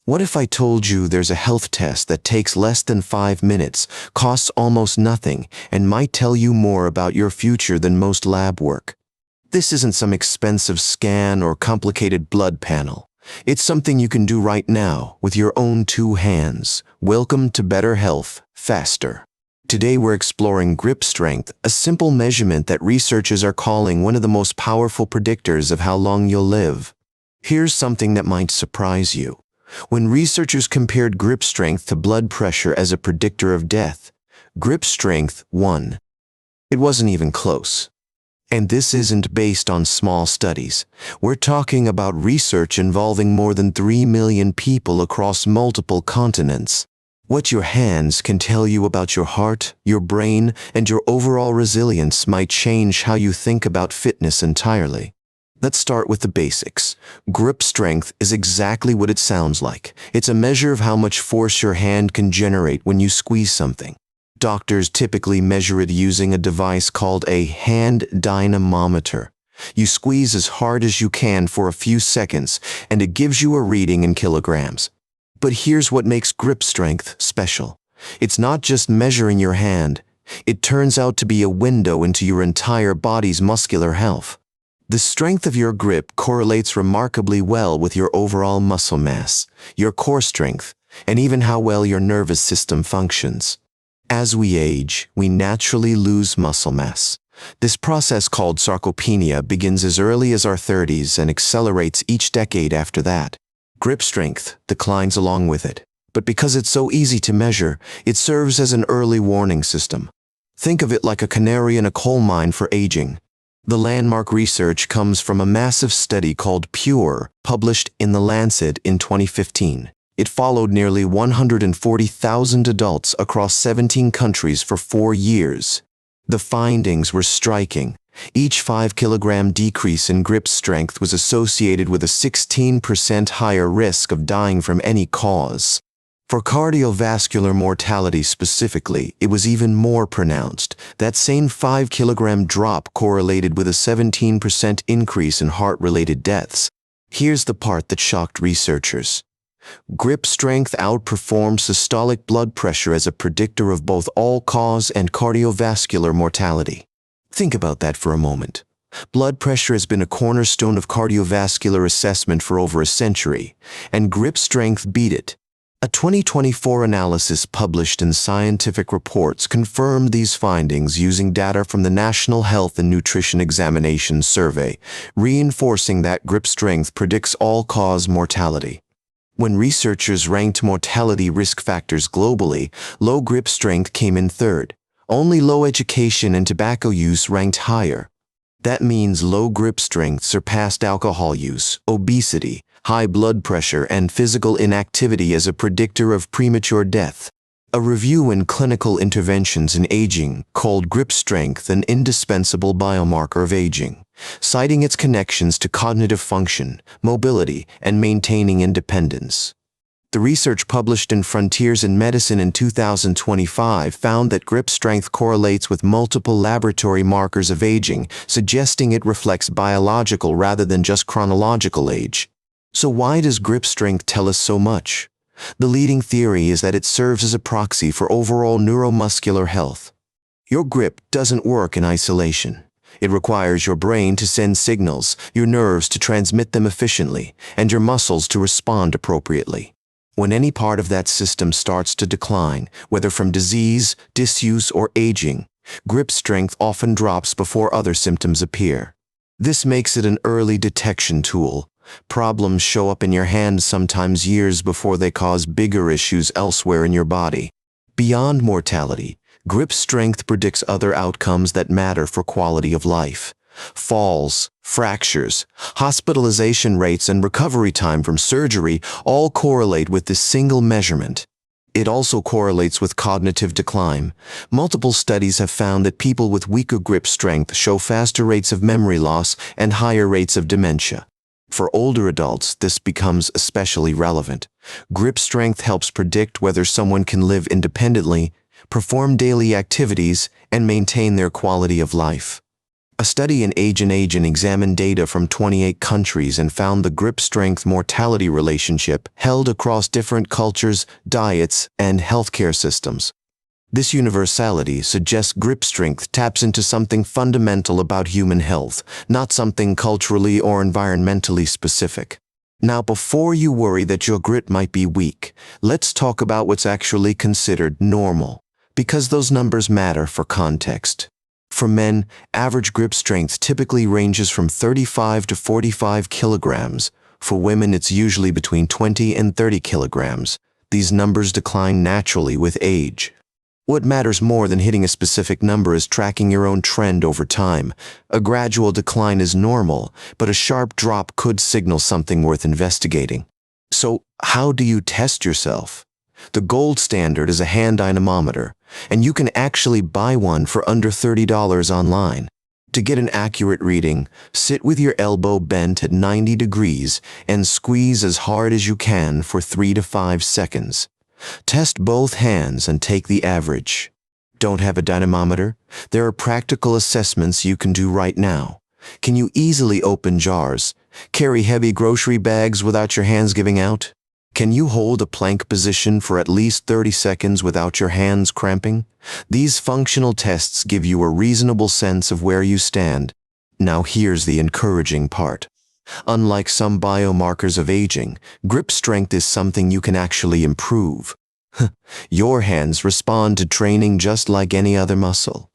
What if I told you there's a health test that takes less than 5 minutes, costs almost nothing, and might tell you more about your future than most lab work? This isn't some expensive scan or complicated blood panel. It's something you can do right now with your own 2 hands. Welcome to better health, faster. Today we're exploring grip strength, a simple measurement that researchers are calling one of the most powerful predictors of how long you'll live. Here's something that might surprise you. When researchers compared grip strength to blood pressure as a predictor of death, grip strength won. It wasn't even close. And this isn't based on small studies. We're talking about research involving more than 3 million people across multiple continents. What your hands can tell you about your heart, your brain, and your overall resilience might change how you think about fitness entirely. Let's start with the basics. Grip strength is exactly what it sounds like. It's a measure of how much force your hand can generate when you squeeze something. Doctors typically measure it using a device called a hand dynamometer. You squeeze as hard as you can for a few seconds, and it gives you a reading in kilograms. But here's what makes grip strength special. It's not just measuring your hand. It turns out to be a window into your entire body's muscular health. The strength of your grip correlates remarkably well with your overall muscle mass, your core strength, and even how well your nervous system functions. As we age, we naturally lose muscle mass. This process called sarcopenia begins as early as our 30s and accelerates each decade after that. Grip strength declines along with it. But because it's so easy to measure, it serves as an early warning system. Think of it like a canary in a coal mine for aging. The landmark research comes from a massive study called PURE, published in the Lancet in 2015. It followed nearly 140,000 adults across 17 countries for 4 years. The findings were striking. Each 5-kilogram decrease in grip strength was associated with a 16% higher risk of dying from any cause. For cardiovascular mortality specifically, it was even more pronounced. That same 5-kilogram drop correlated with a 17% increase in heart-related deaths. Here's the part that shocked researchers. Grip strength outperformed systolic blood pressure as a predictor of both all-cause and cardiovascular mortality. Think about that for a moment. Blood pressure has been a cornerstone of cardiovascular assessment for over a century, and grip strength beat it. A 2024 analysis published in Scientific Reports confirmed these findings using data from the National Health and Nutrition Examinations Survey, reinforcing that grip strength predicts all-cause mortality. When researchers ranked mortality risk factors globally, low grip strength came in third. Only low education and tobacco use ranked higher. That means low grip strength surpassed alcohol use, obesity, high blood pressure, and physical inactivity as a predictor of premature death. A review in Clinical Interventions in Aging called grip strength an indispensable biomarker of aging, citing its connections to cognitive function, mobility, and maintaining independence. The research published in Frontiers in Medicine in 2025 found that grip strength correlates with multiple laboratory markers of aging, suggesting it reflects biological rather than just chronological age. So why does grip strength tell us so much? The leading theory is that it serves as a proxy for overall neuromuscular health. Your grip doesn't work in isolation. It requires your brain to send signals, your nerves to transmit them efficiently, and your muscles to respond appropriately. When any part of that system starts to decline, whether from disease, disuse, or aging, grip strength often drops before other symptoms appear. This makes it an early detection tool. Problems show up in your hand sometimes years before they cause bigger issues elsewhere in your body. Beyond mortality, grip strength predicts other outcomes that matter for quality of life. Falls, fractures, hospitalization rates, and recovery time from surgery all correlate with this single measurement. It also correlates with cognitive decline. Multiple studies have found that people with weaker grip strength show faster rates of memory loss and higher rates of dementia. For older adults, this becomes especially relevant. Grip strength helps predict whether someone can live independently, perform daily activities, and maintain their quality of life. A study in Age and examined data from 28 countries and found the grip strength mortality relationship held across different cultures, diets, and healthcare systems. This universality suggests grip strength taps into something fundamental about human health, not something culturally or environmentally specific. Now, before you worry that your grit might be weak, let's talk about what's actually considered normal, because those numbers matter for context. For men, average grip strength typically ranges from 35 to 45 kilograms. For women, it's usually between 20 and 30 kilograms. These numbers decline naturally with age. What matters more than hitting a specific number is tracking your own trend over time. A gradual decline is normal, but a sharp drop could signal something worth investigating. So, how do you test yourself? The gold standard is a hand dynamometer, and you can actually buy one for under $30 online. To get an accurate reading, sit with your elbow bent at 90 degrees and squeeze as hard as you can for 3 to 5 seconds. Test both hands and take the average. Don't have a dynamometer? There are practical assessments you can do right now. Can you easily open jars? Carry heavy grocery bags without your hands giving out? Can you hold a plank position for at least 30 seconds without your hands cramping? These functional tests give you a reasonable sense of where you stand. Now here's the encouraging part. Unlike some biomarkers of aging, grip strength is something you can actually improve. Your hands respond to training just like any other muscle.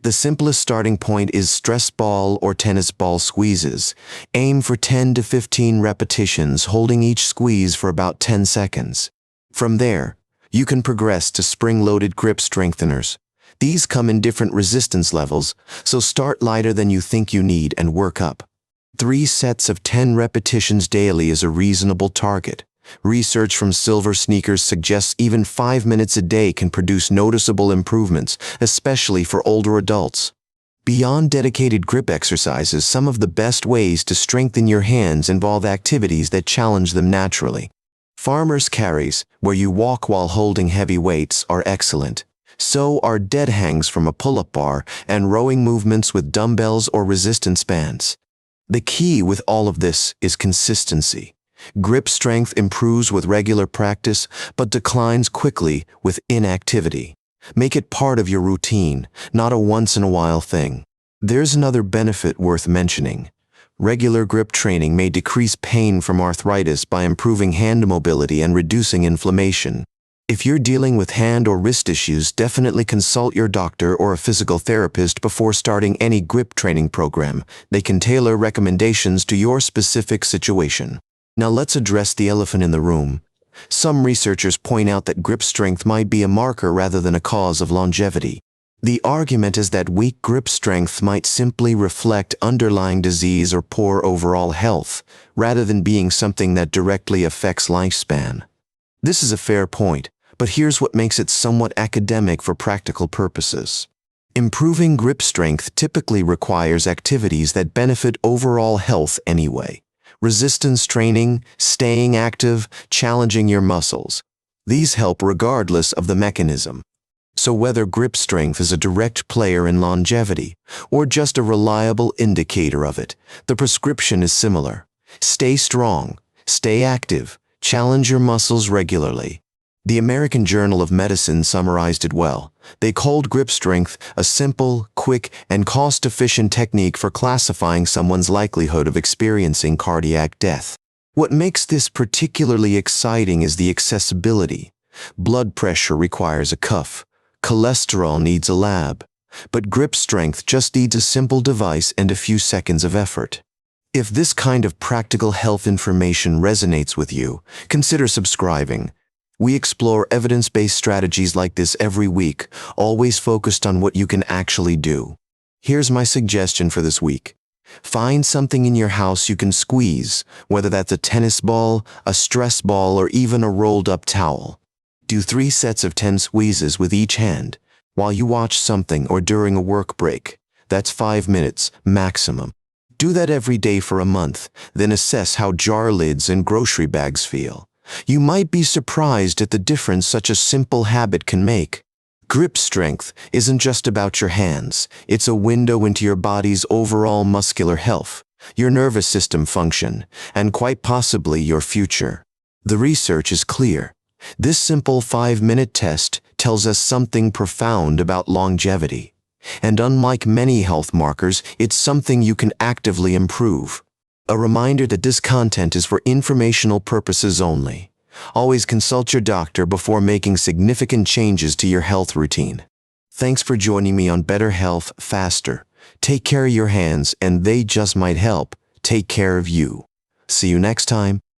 The simplest starting point is stress ball or tennis ball squeezes. Aim for 10 to 15 repetitions, holding each squeeze for about 10 seconds. From there, you can progress to spring-loaded grip strengtheners. These come in different resistance levels, so start lighter than you think you need and work up. 3 sets of 10 repetitions daily is a reasonable target. Research from Silver Sneakers suggests even 5 minutes a day can produce noticeable improvements, especially for older adults. Beyond dedicated grip exercises, some of the best ways to strengthen your hands involve activities that challenge them naturally. Farmer's carries, where you walk while holding heavy weights, are excellent. So are dead hangs from a pull-up bar and rowing movements with dumbbells or resistance bands. The key with all of this is consistency. Grip strength improves with regular practice, but declines quickly with inactivity. Make it part of your routine, not a once-in-a-while thing. There's another benefit worth mentioning. Regular grip training may decrease pain from arthritis by improving hand mobility and reducing inflammation. If you're dealing with hand or wrist issues, definitely consult your doctor or a physical therapist before starting any grip training program. They can tailor recommendations to your specific situation. Now let's address the elephant in the room. Some researchers point out that grip strength might be a marker rather than a cause of longevity. The argument is that weak grip strength might simply reflect underlying disease or poor overall health, rather than being something that directly affects lifespan. This is a fair point, but here's what makes it somewhat academic for practical purposes. Improving grip strength typically requires activities that benefit overall health anyway. Resistance training, staying active, challenging your muscles. These help regardless of the mechanism. So whether grip strength is a direct player in longevity or just a reliable indicator of it, the prescription is similar. Stay strong, stay active, challenge your muscles regularly. The American Journal of Medicine summarized it well. They called grip strength a simple, quick, and cost-efficient technique for classifying someone's likelihood of experiencing cardiac death. What makes this particularly exciting is the accessibility. Blood pressure requires a cuff. Cholesterol needs a lab. But grip strength just needs a simple device and a few seconds of effort. If this kind of practical health information resonates with you, consider subscribing. We explore evidence-based strategies like this every week, always focused on what you can actually do. Here's my suggestion for this week. Find something in your house you can squeeze, whether that's a tennis ball, a stress ball, or even a rolled-up towel. Do 3 sets of 10 squeezes with each hand, while you watch something or during a work break. That's 5 minutes, maximum. Do that every day for a month, then assess how jar lids and grocery bags feel. You might be surprised at the difference such a simple habit can make. Grip strength isn't just about your hands. It's a window into your body's overall muscular health, your nervous system function, and quite possibly your future. The research is clear. This simple 5-minute test tells us something profound about longevity. And unlike many health markers, it's something you can actively improve. A reminder that this content is for informational purposes only. Always consult your doctor before making significant changes to your health routine. Thanks for joining me on Better Health Faster. Take care of your hands, and they just might help take care of you. See you next time.